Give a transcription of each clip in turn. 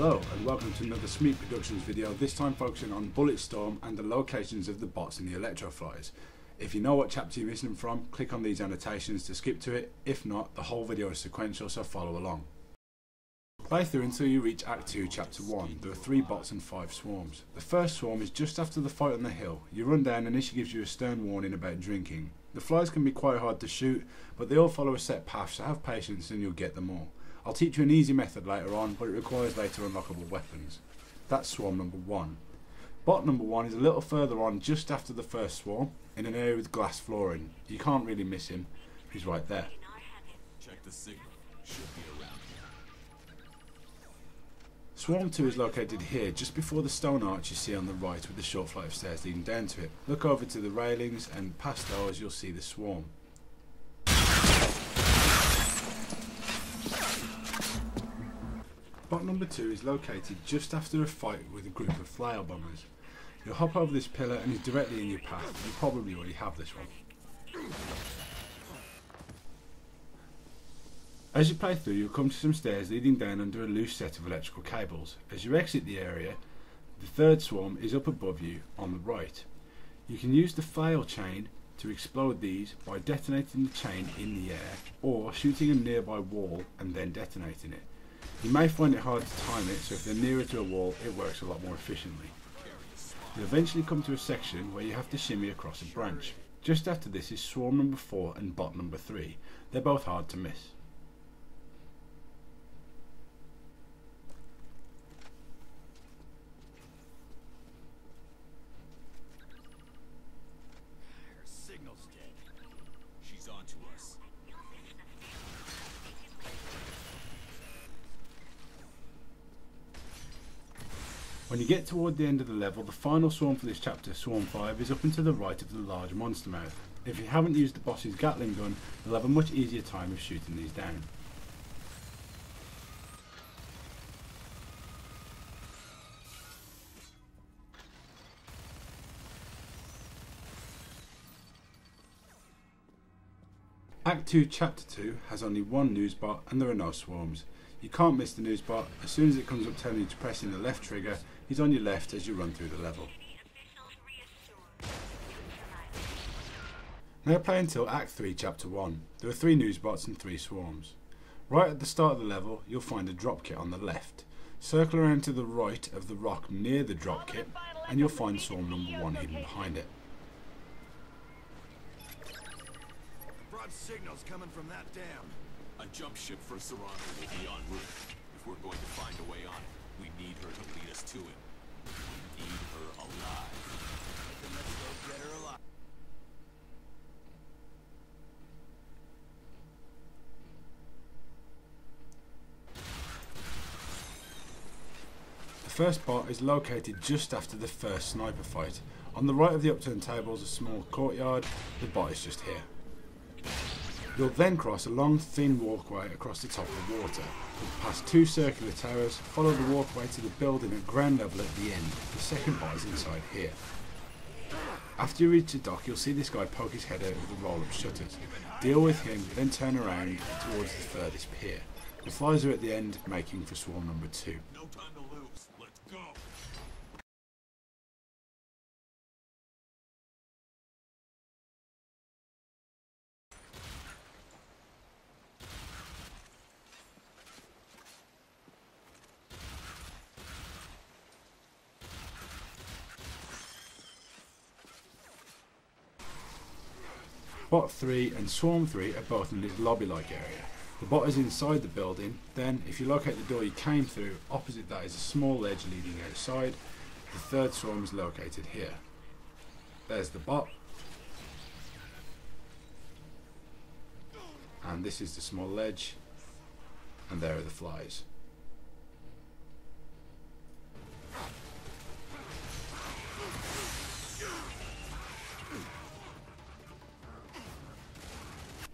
Hello and welcome to another Smeep Productions video, this time focusing on Bulletstorm and the locations of the bots in the Electroflies. If you know what chapter you're missing from, click on these annotations to skip to it. If not, the whole video is sequential, so follow along. Play through until you reach Act 2, Chapter 1. There are 3 bots and 5 swarms. The first swarm is just after the fight on the hill. You run down and this gives you a stern warning about drinking. The flies can be quite hard to shoot, but they all follow a set path, so have patience and you'll get them all. I'll teach you an easy method later on, but it requires later unlockable weapons. That's swarm number 1. Bot number 1 is a little further on just after the first swarm, in an area with glass flooring. You can't really miss him, he's right there. Check the signal. Should be around here. Swarm 2 is located here, just before the stone arch you see on the right with the short flight of stairs leading down to it. Look over to the railings and past those you'll see the swarm. Bot number 2 is located just after a fight with a group of flail bombers. You'll hop over this pillar and he's directly in your path. You probably already have this one. As you play through, you'll come to some stairs leading down under a loose set of electrical cables. As you exit the area, the third swarm is up above you on the right. You can use the flail chain to explode these by detonating the chain in the air or shooting a nearby wall and then detonating it. You may find it hard to time it, so if they're nearer to a wall it works a lot more efficiently. You'll eventually come to a section where you have to shimmy across a branch. Just after this is swarm number 4 and bot number 3. They're both hard to miss. Her signal's dead. She's on to us. When you get toward the end of the level, the final swarm for this chapter, Swarm 5, is up and to the right of the large monster mouth. If you haven't used the boss's Gatling gun, you'll have a much easier time of shooting these down. Act 2 Chapter 2 has only one Newsbot and there are no swarms. You can't miss the Newsbot. As soon as it comes up telling you to press in the left trigger, he's on your left as you run through the level. Now play until Act 3 Chapter 1. There are 3 Newsbots and 3 swarms. Right at the start of the level you'll find a drop kit on the left. Circle around to the right of the rock near the drop kit and you'll find swarm number 1 hidden behind it. Broad signals coming from that dam. A jump ship for Swarms will be en route. If we're going to find a way on it, we need her to lead us to it. We need her alive. Then let's go get her alive. The first bot is located just after the first sniper fight. On the right of the upturned table is a small courtyard. The bot is just here. You'll then cross a long thin walkway across the top of the water. You'll pass 2 circular towers, follow the walkway to the building at ground level at the end. The second bot is inside here. After you reach the dock you'll see this guy poke his head out of the roll-up shutters. Deal with him, then turn around towards the furthest pier. The flies are at the end, making for swarm number 2. No time to lose. Let's go. Bot 3 and Swarm 3 are both in this lobby-like area. The bot is inside the building, then if you locate the door you came through, opposite that is a small ledge leading outside. The third swarm is located here. There's the bot. And this is the small ledge. And there are the flies.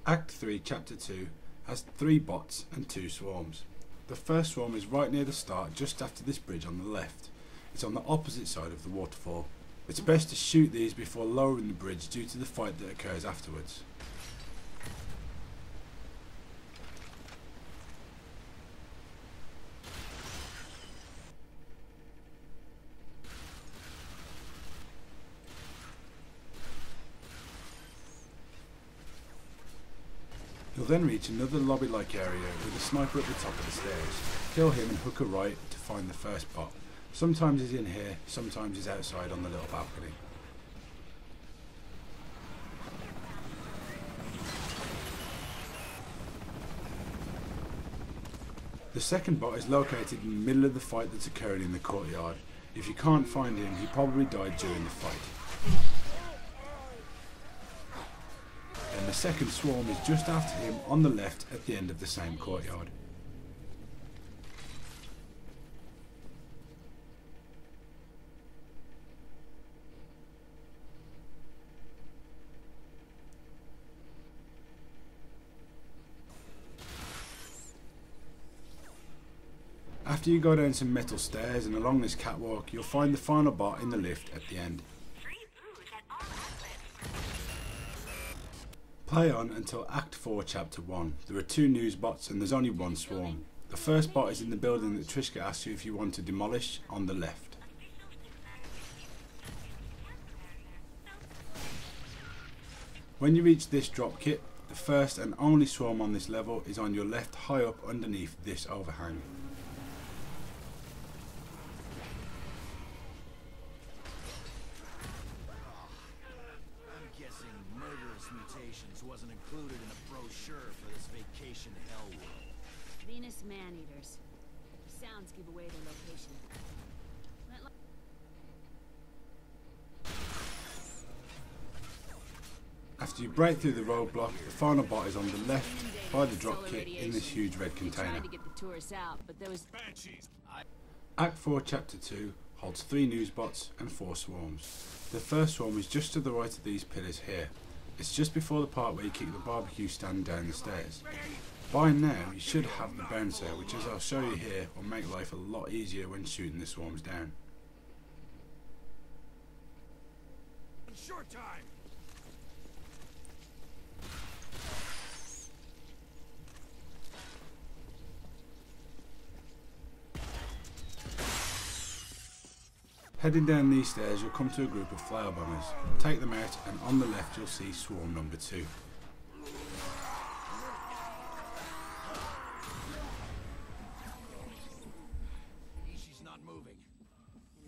Act 3 Chapter 2 has 3 bots and 2 swarms. The first swarm is right near the start, just after this bridge on the left. It's on the opposite side of the waterfall. It's best to shoot these before lowering the bridge due to the fight that occurs afterwards. You'll then reach another lobby-like area with a sniper at the top of the stairs. Kill him and hook a right to find the first bot. Sometimes he's in here, sometimes he's outside on the little balcony. The second bot is located in the middle of the fight that's occurring in the courtyard. If you can't find him, he probably died during the fight. And the second swarm is just after him on the left at the end of the same courtyard. After you go down some metal stairs and along this catwalk, you'll find the final bot in the lift at the end. Play on until Act 4 Chapter 1. There are 2 Newsbots and there's only 1 swarm. The first bot is in the building that Trishka asks you if you want to demolish on the left. When you reach this drop kit, the first and only swarm on this level is on your left high up underneath this overhang. Wasn't included in a brochure for this vacation hell world. Venus man-eaters. Sounds give away their location. After you break through the roadblock, the final bot is on the left by the drop kit in this huge red container. Act 4 Chapter 2 holds 3 Newsbots and 4 swarms. The first swarm is just to the right of these pillars here. It's just before the part where you kick the barbecue stand down the stairs. By now you should have the bouncer, which as I'll show you here will make life a lot easier when shooting the swarms down. Short time. Heading down these stairs you'll come to a group of flower bombers. Take them out and on the left you'll see swarm number 2. She's not moving.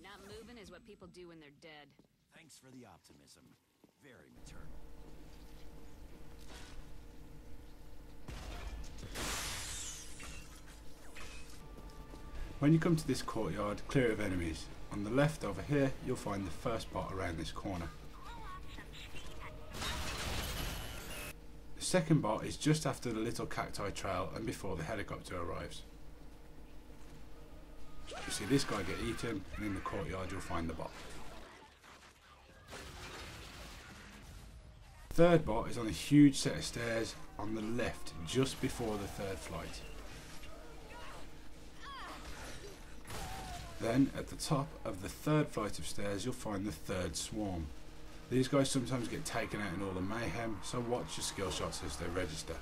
Not moving is what people do when they're dead. Thanks for the optimism. Very maternal. When you come to this courtyard, clear it of enemies. On the left over here, you'll find the first bot around this corner. The second bot is just after the little cacti trail and before the helicopter arrives. You see this guy get eaten, and in the courtyard you'll find the bot. The third bot is on a huge set of stairs on the left just before the third flight. Then, at the top of the third flight of stairs, you'll find the third swarm. These guys sometimes get taken out in all the mayhem, so watch your skill shots as they register.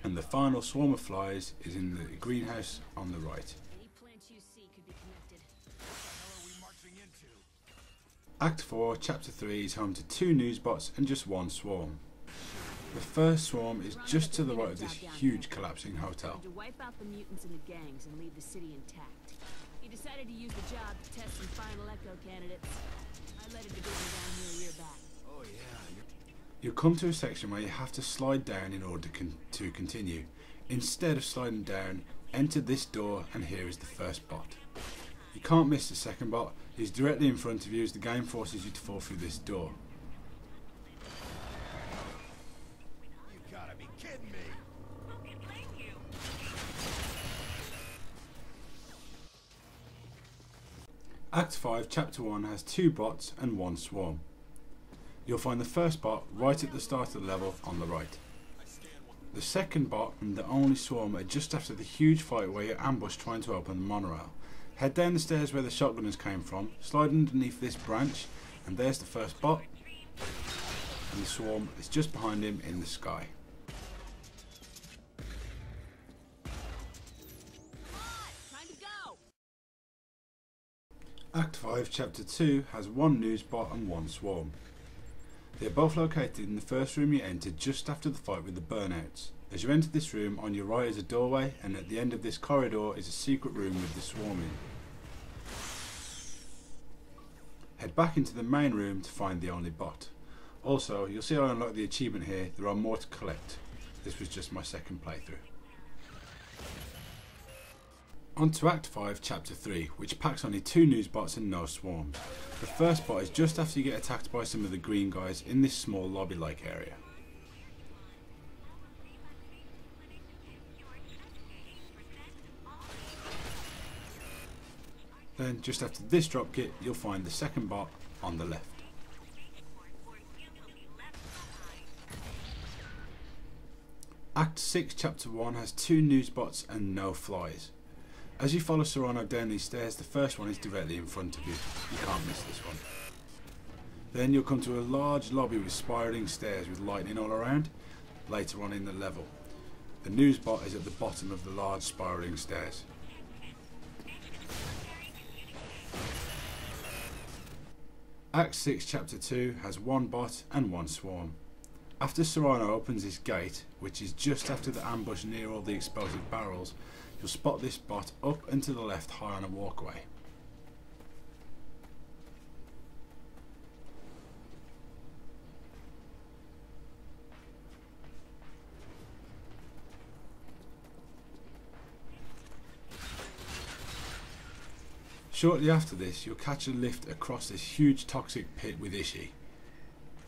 And the final swarm of flies is in the greenhouse on the right. Any plants you see could be connected. What are we marching into? Act 4, Chapter 3 is home to 2 Newsbots and just 1 swarm. The first swarm is just to the right of this huge collapsing hotel. To wipe out the mutants and the gangs and leave the city intact. He decided to use the job to test some final echo candidates. I led a division down here a year back. Oh yeah. You'll come to a section where you have to slide down in order to continue. Instead of sliding down, enter this door and here is the first bot. You can't miss the second bot. He's directly in front of you as the game forces you to fall through this door. Gotta be kidding me. Act 5, Chapter 1 has 2 bots and 1 swarm. You'll find the first bot right at the start of the level on the right. The second bot and the only swarm are just after the huge fight where you're ambushed trying to open the monorail. Head down the stairs where the shotgunners came from, slide underneath this branch, and there's the first bot. And the swarm is just behind him in the sky. Act 5, Chapter 2 has 1 Newsbot and 1 swarm. They're both located in the first room you entered just after the fight with the burnouts. As you enter this room, on your right is a doorway, and at the end of this corridor is a secret room with the swarm in. Head back into the main room to find the only bot. Also, you'll see I unlocked the achievement here. There are more to collect. This was just my second playthrough. On to Act 5, Chapter 3, which packs only 2 Newsbots and no swarms. The first bot is just after you get attacked by some of the green guys in this small lobby-like area. Then, just after this drop kit, you'll find the second bot on the left. Act 6, Chapter 1 has 2 Newsbots and no flies. As you follow Serrano down these stairs, the first one is directly in front of you. You can't miss this one. Then you'll come to a large lobby with spiralling stairs with lightning all around, later on in the level. The Newsbot is at the bottom of the large spiralling stairs. Act 6, Chapter 2 has 1 bot and 1 swarm. After Serrano opens his gate, which is just after the ambush near all the explosive barrels, you'll spot this bot up and to the left high on a walkway. Shortly after this, you'll catch a lift across this huge toxic pit with Ishii.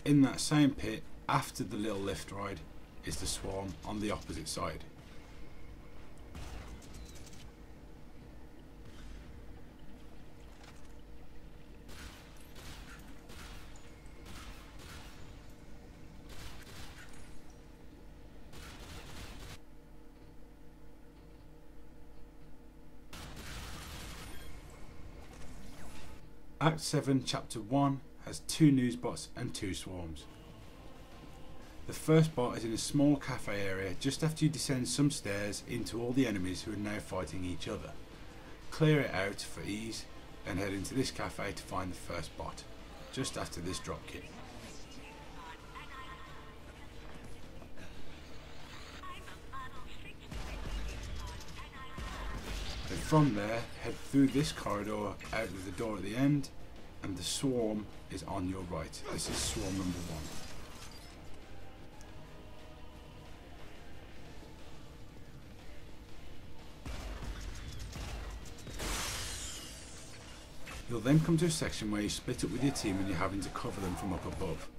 In that same pit, after the little lift ride, is the swarm on the opposite side. Act 7, Chapter 1 has 2 Newsbots and 2 swarms. The first bot is in a small cafe area just after you descend some stairs into all the enemies who are now fighting each other. Clear it out for ease, then head into this cafe to find the first bot, just after this drop kit. Then from there, head through this corridor out of the door at the end, and the swarm is on your right. This is swarm number 1. You'll then come to a section where you split up with your team and you're having to cover them from up above.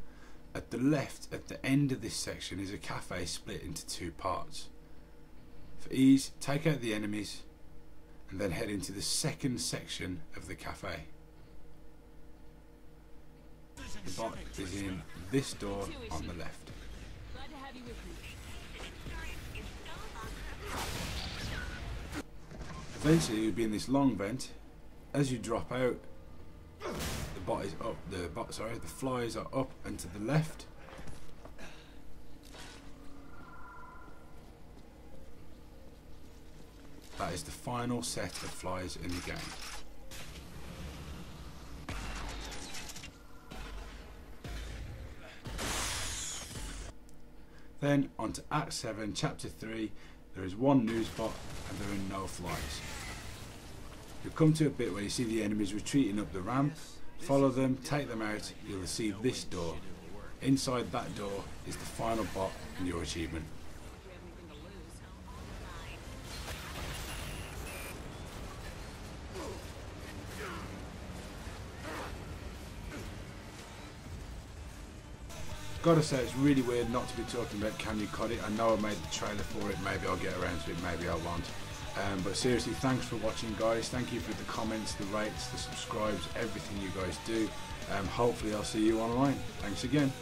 At the left, at the end of this section, is a cafe split into 2 parts. For ease, take out the enemies and then head into the second section of the cafe. The bot is in this door on the left. Glad to have you with me. Eventually you'll be in this long vent. As you drop out, the bot is up. The flies are up and to the left. That is the final set of flies in the game. Then on to Act 7, Chapter 3. There is 1 Newsbot and there are no flies. You'll come to a bit where you see the enemies retreating up the ramp. Follow them, take them out, you'll see this door. Inside that door is the final bot and your achievement. Gotta say, it's really weird not to be talking about Can You Cut It. I know I made the trailer for it, maybe I'll get around to it, maybe I won't. But seriously, thanks for watching, guys. Thank you for the comments, the rates, the subscribes, everything you guys do. Hopefully I'll see you online. Thanks again.